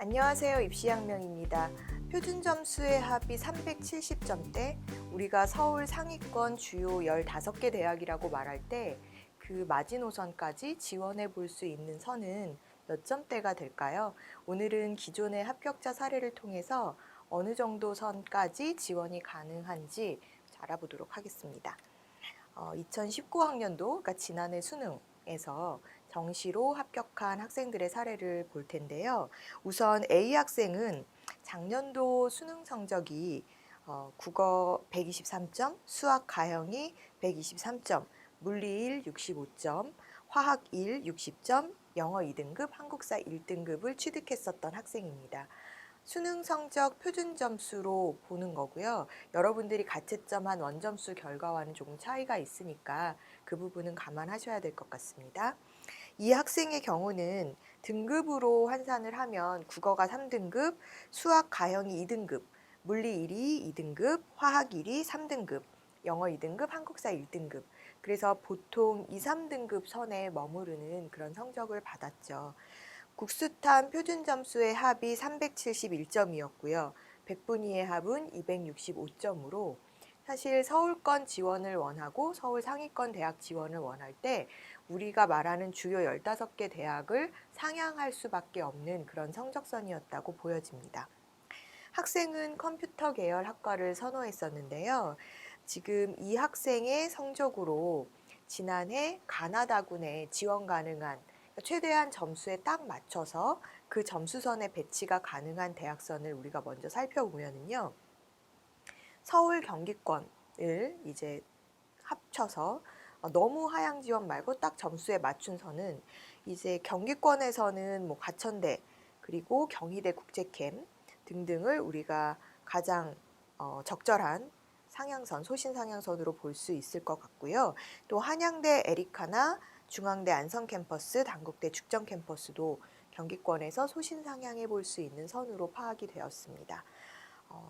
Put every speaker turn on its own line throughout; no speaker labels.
안녕하세요. 입시양명입니다. 표준 점수의 합이 370점대, 우리가 서울 상위권 주요 15개 대학이라고 말할 때 그 마지노선까지 지원해 볼 수 있는 선은 몇 점대가 될까요? 오늘은 기존의 합격자 사례를 통해서 어느 정도 선까지 지원이 가능한지 알아보도록 하겠습니다. 2019학년도, 그러니까 지난해 수능에서 정시로 합격한 학생들의 사례를 볼 텐데요. 우선 A 학생은 작년도 수능 성적이 국어 123점, 수학 가형이 123점, 물리 1 65점, 화학 1 60점, 영어 2등급, 한국사 1등급을 취득했었던 학생입니다. 수능 성적 표준 점수로 보는 거고요. 여러분들이 가채점한 원점수 결과와는 조금 차이가 있으니까 그 부분은 감안하셔야 될 것 같습니다. 이 학생의 경우는 등급으로 환산을 하면 국어가 3등급, 수학 가형이 2등급, 물리 1이 2등급, 화학 1이 3등급, 영어 2등급, 한국사 1등급. 그래서 보통 2, 3등급 선에 머무르는 그런 성적을 받았죠. 국수탄 표준 점수의 합이 371점이었고요. 백분위의 합은 265점으로 사실 서울권 지원을 원하고 서울 상위권 대학 지원을 원할 때 우리가 말하는 주요 15개 대학을 상향할 수밖에 없는 그런 성적선이었다고 보여집니다. 학생은 컴퓨터 계열 학과를 선호했었는데요. 지금 이 학생의 성적으로 지난해 가나다군에 지원 가능한 최대한 점수에 딱 맞춰서 그 점수선에 배치가 가능한 대학선을 우리가 먼저 살펴보면은요. 서울 경기권을 이제 합쳐서 너무 하향 지원 말고 딱 점수에 맞춘 선은 이제 경기권에서는 뭐 과천대 그리고 경희대 국제캠 등등을 우리가 가장 적절한 상향선, 소신 상향선으로 볼 수 있을 것 같고요. 또 한양대 에리카나 중앙대 안성 캠퍼스, 단국대 죽전 캠퍼스도 경기권에서 소신 상향해 볼 수 있는 선으로 파악이 되었습니다.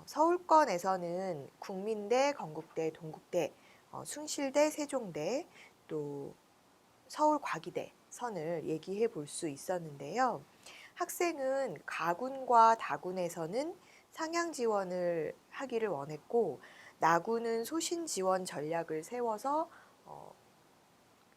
서울권에서는 국민대, 건국대, 동국대, 숭실대, 세종대, 또 서울과기대 선을 얘기해 볼 수 있었는데요. 학생은 가군과 다군에서는 상향 지원을 하기를 원했고 나군은 소신 지원 전략을 세워서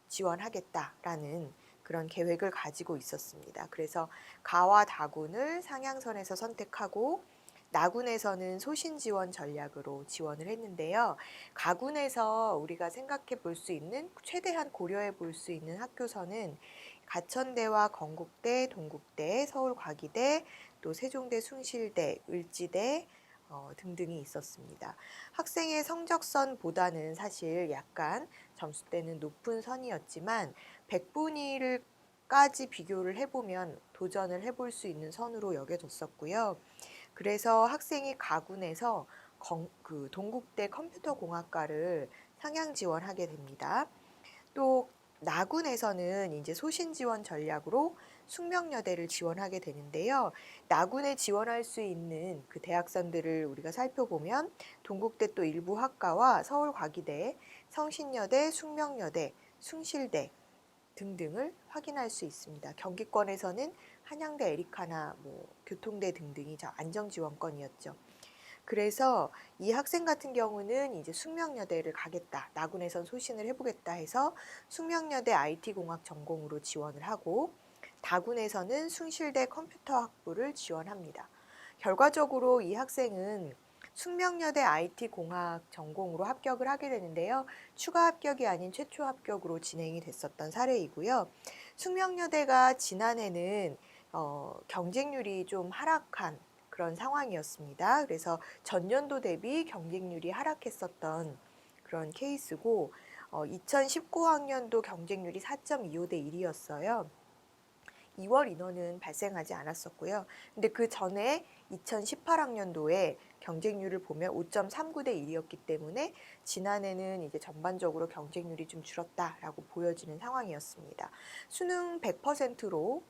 지원하겠다라는 그런 계획을 가지고 있었습니다. 그래서 가와 다군을 상향선에서 선택하고 나군에서는 소신 지원 전략으로 지원을 했는데요. 가군에서 우리가 생각해 볼 수 있는 최대한 고려해 볼 수 있는 학교선은 가천대와 건국대, 동국대, 서울과기대, 또 세종대, 숭실대, 을지대 등등이 있었습니다. 학생의 성적선보다는 사실 약간 점수대는 높은 선이었지만 100분위를까지 비교를 해보면 도전을 해볼 수 있는 선으로 여겨졌었고요. 그래서 학생이 가군에서 동국대 컴퓨터공학과를 상향 지원하게 됩니다. 또 나군에서는 이제 소신 지원 전략으로 숙명여대를 지원하게 되는데요. 나군에 지원할 수 있는 그 대학선들을 우리가 살펴보면 동국대 또 일부 학과와 서울과기대, 성신여대, 숙명여대, 숭실대 등등을 확인할 수 있습니다. 경기권에서는 한양대 에리카나, 교통대 등등이 안정지원권이었죠. 그래서 이 학생 같은 경우는 이제 숙명여대를 가겠다, 나군에선 소신을 해보겠다 해서 숙명여대 IT공학 전공으로 지원을 하고 다군에서는 숭실대 컴퓨터학부를 지원합니다. 결과적으로 이 학생은 숙명여대 IT공학 전공으로 합격을 하게 되는데요. 추가 합격이 아닌 최초 합격으로 진행이 됐었던 사례이고요. 숙명여대가 지난해는 경쟁률이 좀 하락한 그런 상황이었습니다. 그래서 전년도 대비 경쟁률이 하락했었던 그런 케이스고 2019학년도 경쟁률이 4.25대 1이었어요. 2월 인원은 발생하지 않았었고요. 근데 그 전에 2018학년도에 경쟁률을 보면 5.39대 1이었기 때문에 지난해는 이제 전반적으로 경쟁률이 좀 줄었다라고 보여지는 상황이었습니다. 수능 100%로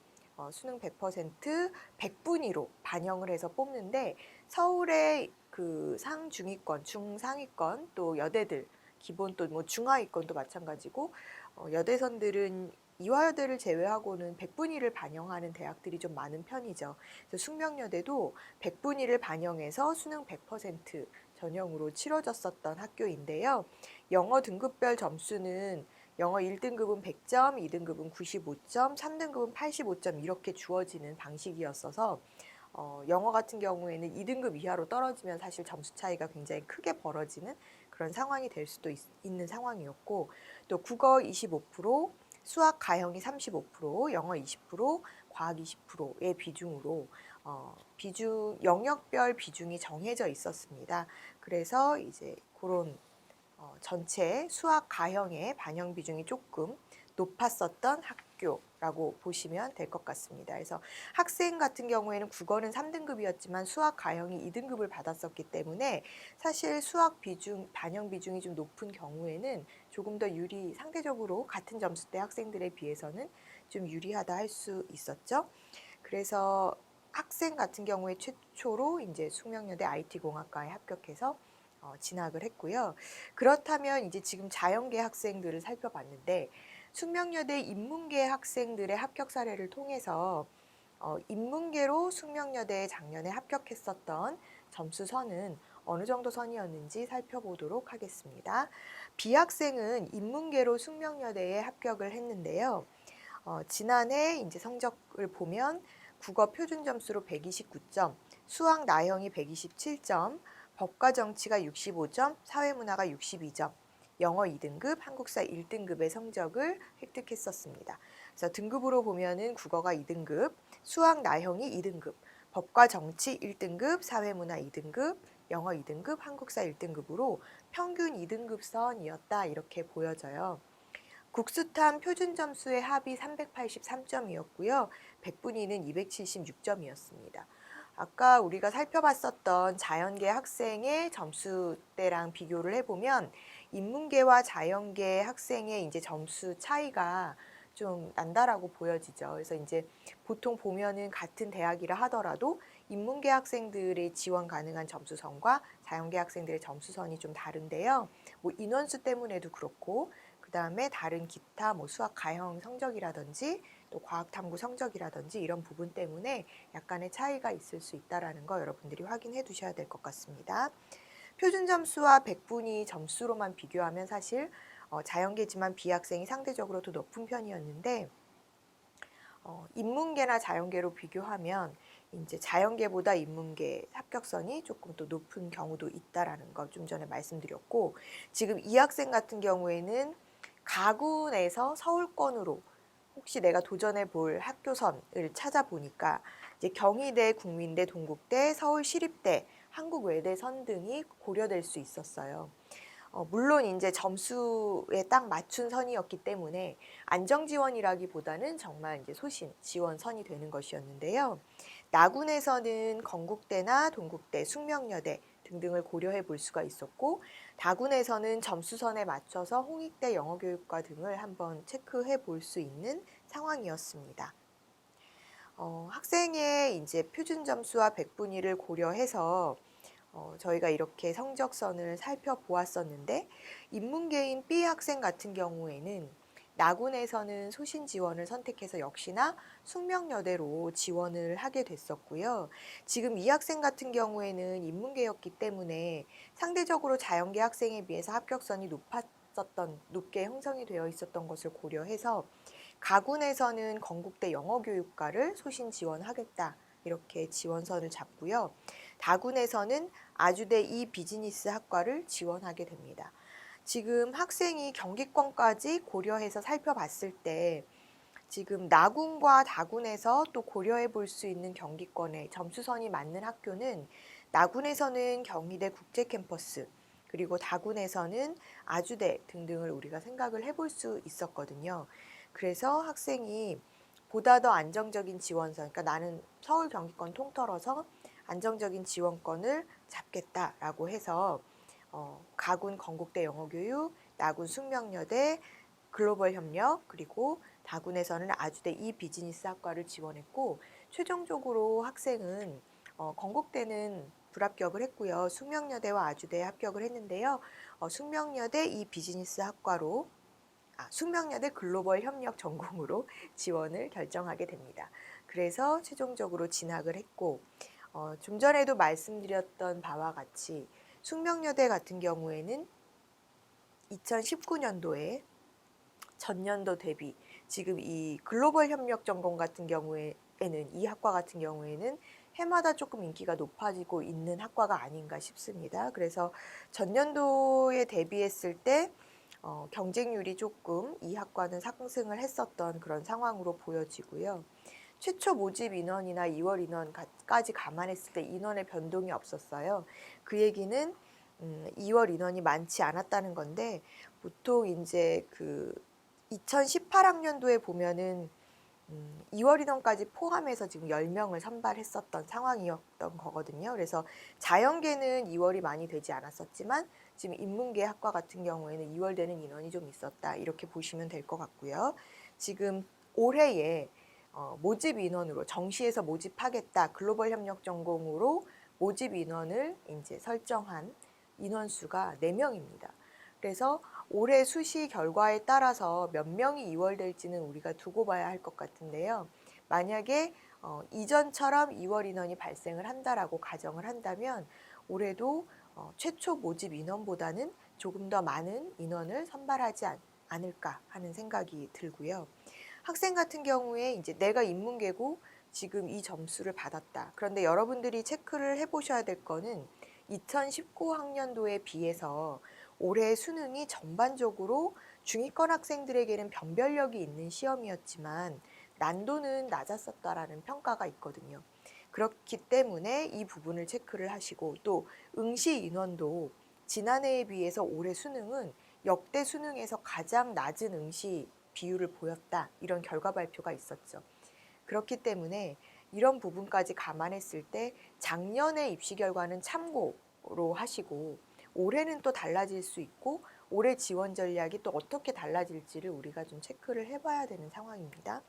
수능 100% 100분위로 반영을 해서 뽑는데 서울의 그 상중위권, 중상위권 또 여대들 기본 또 뭐 중하위권도 마찬가지고 여대선들은 이화여대를 제외하고는 백분위를 반영하는 대학들이 좀 많은 편이죠. 그래서 숙명여대도 백분위를 반영해서 수능 100% 전형으로 치러졌었던 학교인데요. 영어 등급별 점수는 영어 1등급은 100점, 2등급은 95점, 3등급은 85점 이렇게 주어지는 방식이었어서 영어 같은 경우에는 2등급 이하로 떨어지면 사실 점수 차이가 굉장히 크게 벌어지는 그런 상황이 될 수도 있는 상황이었고, 또 국어 25%, 수학 가형이 35%, 영어 20%, 과학 20%의 비중으로 영역별 비중이 정해져 있었습니다. 그래서 이제 그런 전체 수학 가형의 반영 비중이 조금 높았었던 학교라고 보시면 될 것 같습니다. 그래서 학생 같은 경우에는 국어는 3등급이었지만 수학 가형이 2등급을 받았었기 때문에 사실 수학 비중, 반영 비중이 좀 높은 경우에는 조금 더 상대적으로 같은 점수대 학생들에 비해서는 좀 유리하다 할 수 있었죠. 그래서 학생 같은 경우에 최초로 이제 숙명여대 IT공학과에 합격해서 진학을 했고요. 그렇다면 이제 지금 자연계 학생들을 살펴봤는데 숙명여대 인문계 학생들의 합격 사례를 통해서 인문계로 숙명여대에 작년에 합격했었던 점수선은 어느 정도 선이었는지 살펴보도록 하겠습니다. B 학생은 인문계로 숙명여대에 합격을 했는데요. 지난해 이제 성적을 보면 국어 표준 점수로 129점, 수학 나형이 127점, 법과 정치가 65점, 사회문화가 62점, 영어 2등급, 한국사 1등급의 성적을 획득했었습니다. 그래서 등급으로 보면은 국어가 2등급, 수학 나형이 2등급, 법과 정치 1등급, 사회문화 2등급, 영어 2등급, 한국사 1등급으로 평균 2등급 선이었다 이렇게 보여져요. 국수탐 표준 점수의 합이 383점이었고요. 백분위는 276점이었습니다. 아까 우리가 살펴봤었던 자연계 학생의 점수대랑 비교를 해보면 인문계와 자연계 학생의 이제 점수 차이가 좀 난다라고 보여지죠. 그래서 이제 보통 보면은 같은 대학이라 하더라도 인문계 학생들의 지원 가능한 점수선과 자연계 학생들의 점수선이 좀 다른데요. 뭐 인원수 때문에도 그렇고 그다음에 다른 기타 뭐 수학 가형 성적이라든지 또 과학 탐구 성적이라든지 이런 부분 때문에 약간의 차이가 있을 수 있다라는 거 여러분들이 확인해 두셔야 될 것 같습니다. 표준 점수와 백분위 점수로만 비교하면 사실 자연계지만 B 학생이 상대적으로 더 높은 편이었는데 인문계나 자연계로 비교하면 이제 자연계보다 인문계 합격선이 조금 더 높은 경우도 있다라는 거 좀 전에 말씀드렸고, 지금 이 학생 같은 경우에는 가군에서 서울권으로 혹시 내가 도전해 볼 학교선을 찾아보니까 이제 경희대, 국민대, 동국대, 서울시립대, 한국외대선 등이 고려될 수 있었어요. 물론 이제 점수에 딱 맞춘 선이었기 때문에 안정 지원이라기보다는 정말 이제 소신 지원 선이 되는 것이었는데요. 나군에서는 건국대나 동국대, 숙명여대 등등을 고려해 볼 수가 있었고, 다군에서는 점수선에 맞춰서 홍익대 영어교육과 등을 한번 체크해 볼 수 있는 상황이었습니다. 학생의 이제 표준 점수와 백분위를 고려해서 저희가 이렇게 성적선을 살펴보았었는데, 인문계인 B 학생 같은 경우에는 나군에서는 소신 지원을 선택해서 역시나 숙명여대로 지원을 하게 됐었고요. 지금 이 학생 같은 경우에는 인문계였기 때문에 상대적으로 자연계 학생에 비해서 합격선이 높게 형성이 되어 있었던 것을 고려해서 가군에서는 건국대 영어교육과를 소신 지원하겠다 이렇게 지원선을 잡고요. 다군에서는 아주대 비즈니스 학과를 지원하게 됩니다. 지금 학생이 경기권까지 고려해서 살펴봤을 때 지금 나군과 다군에서 또 고려해 볼 수 있는 경기권의 점수선이 맞는 학교는 나군에서는 경희대 국제캠퍼스, 그리고 다군에서는 아주대 등등을 우리가 생각을 해볼 수 있었거든요. 그래서 학생이 보다 더 안정적인 지원선, 그러니까 나는 서울 경기권 통틀어서 안정적인 지원권을 잡겠다라고 해서 가군 건국대 영어교육, 나군 숙명여대 글로벌 협력, 그리고 다군에서는 아주대 비즈니스 학과를 지원했고, 최종적으로 학생은 건국대는 불합격을 했고요. 숙명여대와 아주대에 합격을 했는데요. 숙명여대 비즈니스 학과로 숙명여대 글로벌 협력 전공으로 지원을 결정하게 됩니다. 그래서 최종적으로 진학을 했고 좀 전에도 말씀드렸던 바와 같이 숙명여대 같은 경우에는 2019년도에 전년도 대비 지금 이 글로벌 협력 전공 같은 경우에는 이 학과 같은 경우에는 해마다 조금 인기가 높아지고 있는 학과가 아닌가 싶습니다. 그래서 전년도에 대비했을 때 경쟁률이 조금 이 학과는 상승을 했었던 그런 상황으로 보여지고요. 최초 모집 인원이나 2월 인원까지 감안했을 때 인원의 변동이 없었어요. 그 얘기는 2월 인원이 많지 않았다는 건데 보통 이제 그 2018학년도에 보면은 2월 인원까지 포함해서 지금 10명을 선발했었던 상황이었던 거거든요. 그래서 자연계는 2월이 많이 되지 않았었지만 지금 인문계 학과 같은 경우에는 2월 되는 인원이 좀 있었다. 이렇게 보시면 될 것 같고요. 지금 올해에 모집 인원으로 정시에서 모집하겠다. 글로벌 협력 전공으로 모집 인원을 이제 설정한 인원수가 4명입니다. 그래서 올해 수시 결과에 따라서 몇 명이 이월될지는 우리가 두고 봐야 할 것 같은데요. 만약에 이전처럼 2월 인원이 발생을 한다라고 가정을 한다면 올해도 최초 모집 인원보다는 조금 더 많은 인원을 선발하지 않을까 하는 생각이 들고요. 학생 같은 경우에 이제 내가 인문계고 지금 이 점수를 받았다. 그런데 여러분들이 체크를 해보셔야 될 거는 2019학년도에 비해서 올해 수능이 전반적으로 중위권 학생들에게는 변별력이 있는 시험이었지만 난도는 낮았었다라는 평가가 있거든요. 그렇기 때문에 이 부분을 체크를 하시고 또 응시 인원도 지난해에 비해서 올해 수능은 역대 수능에서 가장 낮은 응시 비율을 보였다. 이런 결과 발표가 있었죠. 그렇기 때문에 이런 부분까지 감안했을 때 작년의 입시 결과는 참고로 하시고 올해는 또 달라질 수 있고 올해 지원 전략이 또 어떻게 달라질지를 우리가 좀 체크를 해봐야 되는 상황입니다.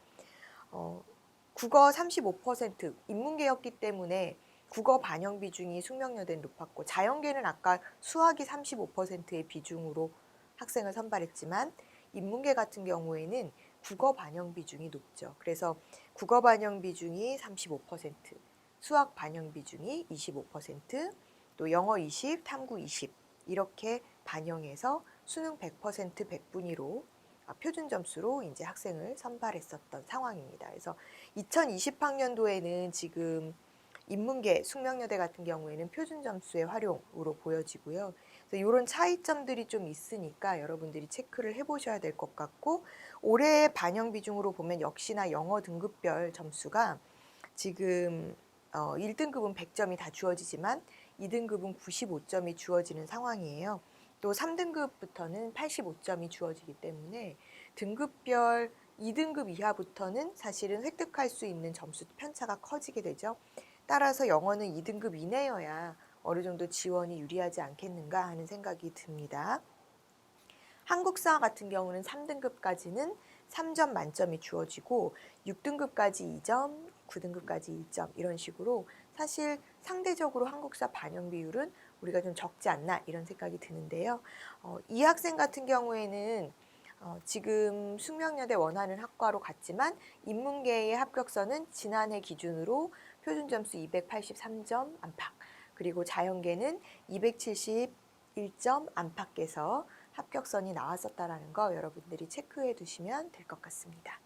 국어 35% 인문계였기 때문에 국어 반영 비중이 숙명여대는 높았고 자연계는 아까 수학이 35%의 비중으로 학생을 선발했지만 인문계 같은 경우에는 국어 반영 비중이 높죠. 그래서 국어 반영 비중이 35%, 수학 반영 비중이 25%, 또 영어 20, 탐구 20 이렇게 반영해서 수능 100% 백분위로 표준 점수로 이제 학생을 선발했었던 상황입니다. 그래서 2020학년도에는 지금 인문계 숙명여대 같은 경우에는 표준 점수의 활용으로 보여지고요. 그래서 이런 차이점들이 좀 있으니까 여러분들이 체크를 해보셔야 될 것 같고 올해 반영 비중으로 보면 역시나 영어 등급별 점수가 지금 1등급은 100점이 다 주어지지만 2등급은 95점이 주어지는 상황이에요. 또 3등급부터는 85점이 주어지기 때문에 등급별 2등급 이하부터는 사실은 획득할 수 있는 점수 편차가 커지게 되죠. 따라서 영어는 2등급 이내여야 어느 정도 지원이 유리하지 않겠는가 하는 생각이 듭니다. 한국사 같은 경우는 3등급까지는 3점 만점이 주어지고 6등급까지 2점, 9등급까지 1점 이런 식으로 사실 상대적으로 한국사 반영 비율은 우리가 좀 적지 않나 이런 생각이 드는데요. 이 학생 같은 경우에는 지금 숙명여대 원하는 학과로 갔지만 인문계의 합격선은 지난해 기준으로 표준점수 283점 안팎 그리고 자연계는 271점 안팎에서 합격선이 나왔었다라는 거 여러분들이 체크해 두시면 될 것 같습니다.